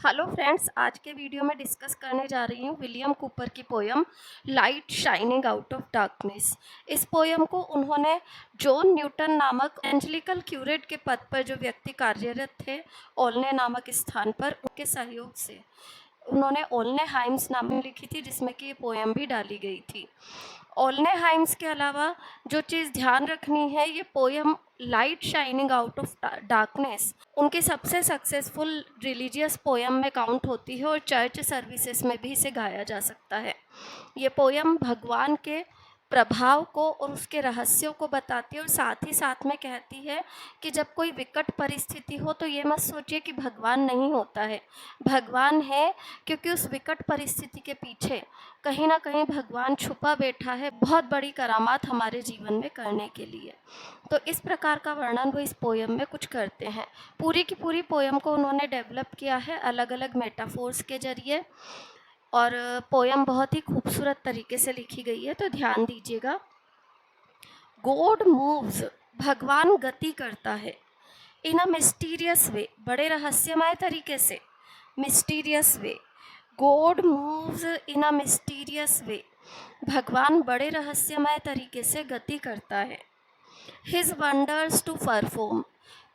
Hello friends, आज के video में डिस्कस करने जा रही हूँ विलियम कूपर की poem light shining out of darkness. इस पोयम को उन्होंने जॉन न्यूटन नामक एंजेलिकल क्यूरेट के पद पर जो व्यक्ति कार्यरत थे ओल्ने नामक स्थान पर, उनके सहयोग से उन्होंने ओल्ने हाइम्स नाम में लिखी थी, जिसमें कि ये पोयम भी डाली गई थी। ओल्ने हाइम्स के अलावा जो चीज़ ध्यान रखनी है, ये poem light shining out of darkness उनकी सबसे सक्सेसफुल रिलीजियस पोयम में काउंट होती है और चर्च सर्विसेज में भी इसे गाया जा सकता है। ये पोयम भगवान के प्रभाव को और उसके रहस्यों को बताती है और साथ ही साथ में कहती है कि जब कोई विकट परिस्थिति हो तो ये मत सोचिए कि भगवान नहीं होता है। भगवान है, क्योंकि उस विकट परिस्थिति के पीछे कहीं ना कहीं भगवान छुपा बैठा है बहुत बड़ी करामात हमारे जीवन में करने के लिए। तो इस प्रकार का वर्णन वो इस पोयम में कुछ करते हैं। पूरी की पूरी पोयम को उन्होंने डेवलप किया है अलग अलग मेटाफोर्स के जरिए, और पोयम बहुत ही खूबसूरत तरीके से लिखी गई है, तो ध्यान दीजिएगा। गॉड मूव्स, भगवान गति करता है, इन अ मिस्टीरियस वे, बड़े रहस्यमय तरीके से, mysterious way. God moves in a mysterious way, भगवान बड़े रहस्यमय तरीके से गति करता है। हिज वंडर्स टू परफॉर्म,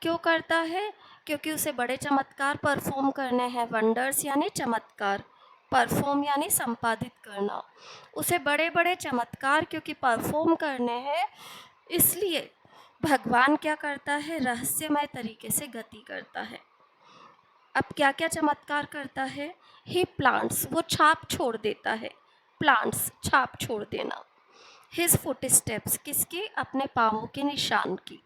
क्यों करता है? क्योंकि उसे बड़े चमत्कार परफॉर्म करने हैं। वंडर्स यानी चमत्कार, परफॉर्म यानी संपादित करना। उसे बड़े बड़े चमत्कार क्योंकि परफॉर्म करने हैं, इसलिए भगवान क्या करता है? रहस्यमय तरीके से गति करता है। अब क्या क्या चमत्कार करता है? ही प्लांट्स, वो छाप छोड़ देता है। प्लांट्स, छाप छोड़ देना। हिज फुट स्टेप्स, किसकी? अपने पाँवों के निशान की।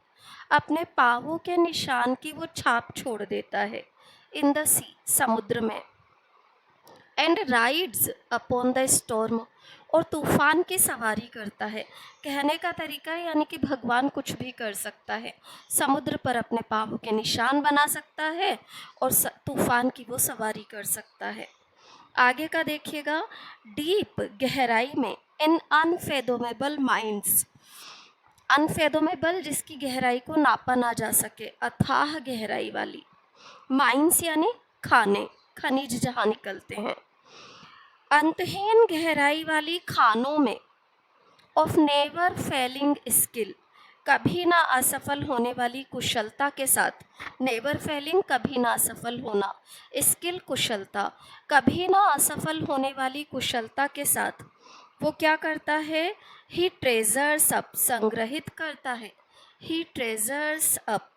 अपने पाँवों के निशान की वो छाप छोड़ देता है। इन द सी, समुद्र में। And rides upon the storm, और तूफान की सवारी करता है। कहने का तरीका है यानी कि भगवान कुछ भी कर सकता है। समुद्र पर अपने पाँव के निशान बना सकता है और तूफान की वो सवारी कर सकता है। आगे का देखिएगा। डीप, गहराई में। इन अनफेदोमेबल माइंड्स, अनफेदोमेबल जिसकी गहराई को नापा ना जा सके, अथाह गहराई वाली। माइंस यानी खाने, खनिज जहाँ निकलते हैं। अंतहीन गहराई वाली खानों में। ऑफ नेवर फेलिंग स्किल, कभी ना असफल होने वाली कुशलता के साथ। नेवर फेलिंग, कभी ना असफल होना। स्किल, कुशलता, कभी ना असफल होने वाली कुशलता के साथ वो क्या करता है? ही ट्रेजर्स अप, संग्रहित करता है। He treasures up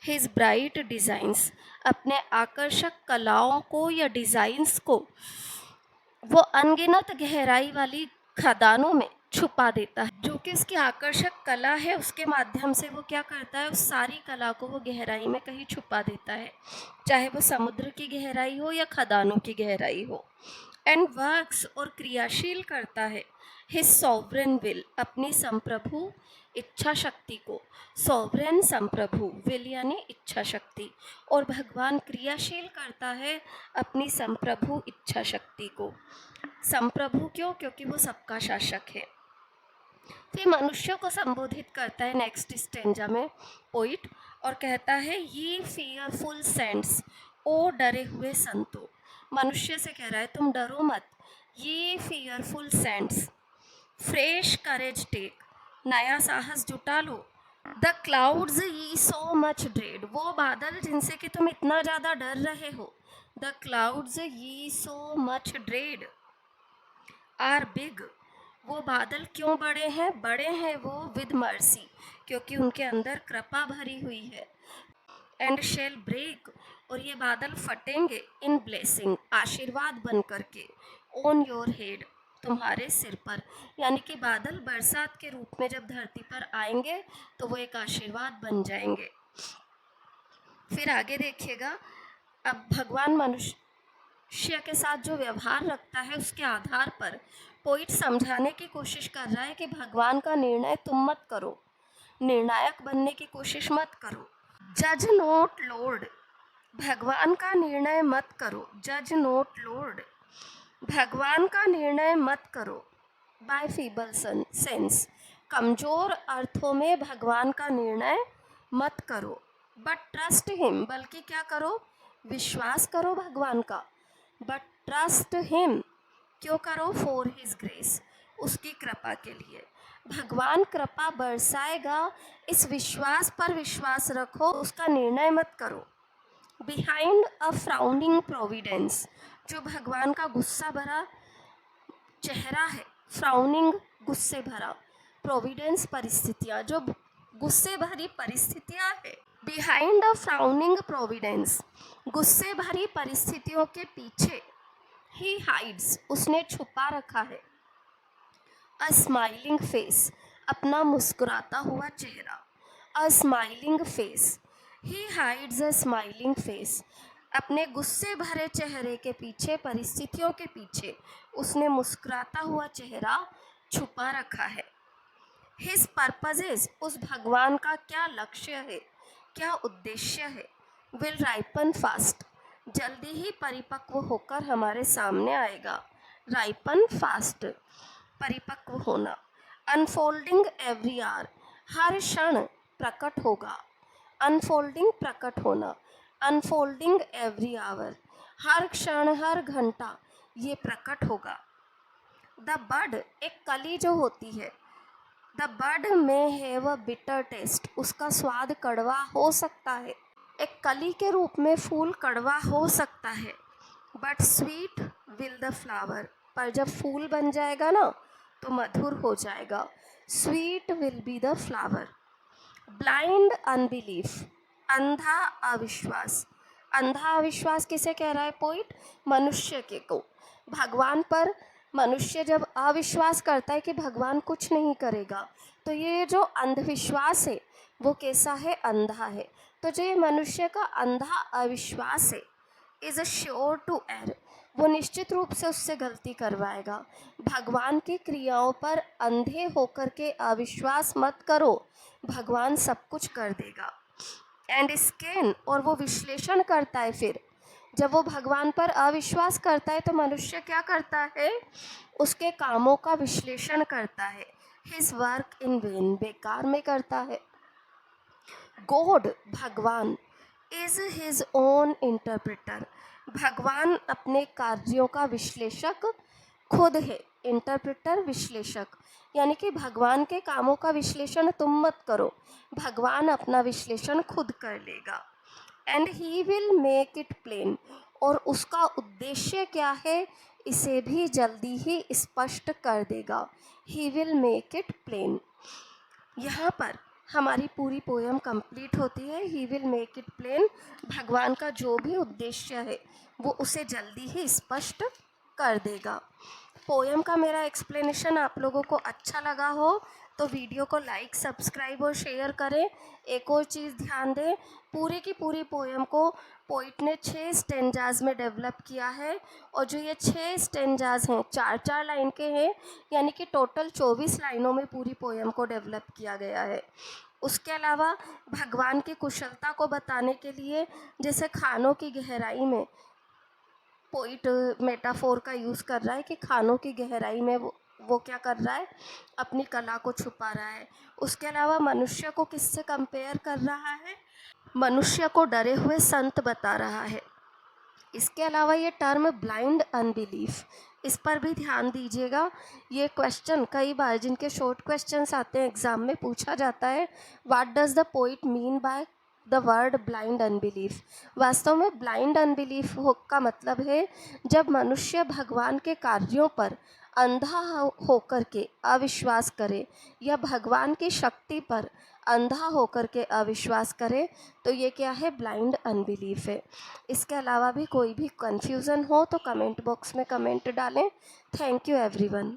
his bright designs, अपने आकर्षक कलाओं को या डिज़ाइंस को वो अनगिनत गहराई वाली खदानों में छुपा देता है। जो कि उसकी आकर्षक कला है, उसके माध्यम से वो क्या करता है? उस सारी कला को वो गहराई में कहीं छुपा देता है, चाहे वो समुद्र की गहराई हो या खदानों की गहराई हो। एंड वर्क्स, और क्रियाशील करता है। हिज सॉवरेन विल, अपनी संप्रभु इच्छा शक्ति को। सॉवरेन, संप्रभु, विल यानी इच्छा शक्ति, और भगवान क्रियाशील करता है अपनी संप्रभु इच्छा शक्ति को। संप्रभु क्यों? क्योंकि वो सबका शासक है। फिर मनुष्य को संबोधित करता है नेक्स्ट स्टेंजा में पोइट, और कहता है ये फियरफुल सेंट्स, ओ डरे हुए संतो। मनुष्य से कह रहा है तुम डरो मत। ये फियरफुल सेंट्स, फ्रेश करेज टेक, नया साहस जुटा लो। द क्लाउड्स ये सो मच ड्रेड, वो बादल जिनसे कि तुम इतना ज़्यादा डर रहे हो। द क्लाउड्स ये so much dread are big, वो बादल क्यों बड़े हैं? बड़े हैं वो विद मर्सी, क्योंकि उनके अंदर कृपा भरी हुई है। एंड शेल ब्रेक, और ये बादल फटेंगे इन ब्लेसिंग, आशीर्वाद बन करके। ऑन योर हेड, तुम्हारे सिर पर। यानी कि बादल बरसात के रूप में जब धरती पर आएंगे तो वो एक आशीर्वाद बन जाएंगे। फिर आगे देखिएगा। अब भगवान मनुष्य के साथ जो व्यवहार रखता है उसके आधार पर पोइट समझाने की कोशिश कर रहा है कि भगवान का निर्णय तुम मत करो, निर्णायक बनने की कोशिश मत करो। जज नोट लॉर्ड, भगवान का निर्णय मत करो। जज नोट लॉर्ड, भगवान का निर्णय मत करो। बाय फीबल सेंस, कमज़ोर अर्थों में भगवान का निर्णय मत करो। बट ट्रस्ट हिम, बल्कि क्या करो? विश्वास करो भगवान का, बट ट्रस्ट हिम। क्यों करो? फॉर हिज ग्रेस, उसकी कृपा के लिए। भगवान कृपा बरसाएगा, इस विश्वास पर विश्वास रखो, उसका निर्णय मत करो। बिहाइंड अ फ्राउनिंग प्रोविडेंस, जो भगवान का गुस्सा भरा चेहरा है, फ्राउनिंग गुस्से भरा, प्रोविडेंस परिस्थितियाँ, जो गुस्से भरी परिस्थितियाँ है। बिहाइंड अ फ्राउनिंग प्रोविडेंस, गुस्से भरी परिस्थितियों के पीछे, ही हाइड्स, उसने छुपा रखा है, अ स्माइलिंग फेस, अपना मुस्कुराता हुआ चेहरा। A smiling face, he hides a smiling face, अपने गुस्से भरे चेहरे के पीछे, परिस्थितियों के पीछे उसने मुस्कुराता हुआ चेहरा छुपा रखा है। हिज पर्पजेज, उस भगवान का क्या लक्ष्य है, क्या उद्देश्य है। विल राइपन फास्ट, जल्दी ही परिपक्व होकर हमारे सामने आएगा। राइपन फास्ट, परिपक्व होना। अनफोल्डिंग एवरी आवर, हर क्षण प्रकट होगा। अनफोल्डिंग, प्रकट होना। अनफोल्डिंग एवरी आवर, हर क्षण हर घंटा ये प्रकट होगा। द बड, एक कली जो होती है, द बड में हैव अ बिटर टेस्ट, उसका स्वाद कड़वा हो सकता है। एक कली के रूप में फूल कड़वा हो सकता है, but sweet will the flower, पर जब फूल बन जाएगा ना तो मधुर हो जाएगा। Sweet will be the flower. Blind unbelief, अंधा अविश्वास। अंधा अविश्वास किसे कह रहा है पोइट? मनुष्य के को। भगवान पर मनुष्य जब अविश्वास करता है कि भगवान कुछ नहीं करेगा, तो ये जो अंधविश्वास है वो कैसा है? अंधा है। तो जो ये मनुष्य का अंधा अविश्वास है, इज़ अ श्योर टू एर, वो निश्चित रूप से उससे गलती करवाएगा। भगवान की क्रियाओं पर अंधे होकर के अविश्वास मत करो, भगवान सब कुछ कर देगा। एंड स्कैन, और वो विश्लेषण करता है। फिर जब वो भगवान पर अविश्वास करता है तो मनुष्य क्या करता है? उसके कामों का विश्लेषण करता है। हिज वर्क इन वेन, बेकार में करता है। गॉड, भगवान, इज हिज ओन इंटरप्रेटर, भगवान अपने कार्यों का विश्लेषक खुद है। इंटरप्रेटर, विश्लेषक, यानी कि भगवान के कामों का विश्लेषण तुम मत करो, भगवान अपना विश्लेषण खुद कर लेगा। And he will make it plain, और उसका उद्देश्य क्या है इसे भी जल्दी ही स्पष्ट कर देगा। He will make it plain. यहाँ पर हमारी पूरी पोयम कंप्लीट होती है। He will make it plain, भगवान का जो भी उद्देश्य है वो उसे जल्दी ही स्पष्ट कर देगा। पोयम का मेरा एक्सप्लेनेशन आप लोगों को अच्छा लगा हो तो वीडियो को लाइक, सब्सक्राइब और शेयर करें। एक और चीज़ ध्यान दें, पूरी की पूरी पोयम को पोइट ने 6 स्टेंजाज में डेवलप किया है, और जो ये 6 स्टेंजाज हैं 4-4 लाइन के हैं, यानी कि टोटल 24 लाइनों में पूरी पोयम को डेवलप किया गया है। उसके अलावा भगवान की कुशलता को बताने के लिए, जैसे खानों की गहराई में पोइट मेटाफोर का यूज़ कर रहा है कि खानों की गहराई में वो क्या कर रहा है? अपनी कला को छुपा रहा है। उसके अलावा मनुष्य को किससे कंपेयर कर रहा है? मनुष्य को डरे हुए संत बता रहा है। इसके अलावा ये टर्म ब्लाइंड अनबिलीफ, इस पर भी ध्यान दीजिएगा। ये क्वेश्चन कई बार जिनके शॉर्ट क्वेश्चंस आते हैं एग्जाम में पूछा जाता है, what does the poet mean by the word blind unbelief. वास्तव में ब्लाइंड अनबिलीफ का मतलब है जब मनुष्य भगवान के कार्यों पर अंधा होकर के अविश्वास करे, या भगवान की शक्ति पर अंधा होकर के अविश्वास करे, तो ये क्या है? ब्लाइंड अनबिलीफ है। इसके अलावा भी कोई भी कन्फ्यूज़न हो तो कमेंट बॉक्स में कमेंट डालें। Thank you everyone.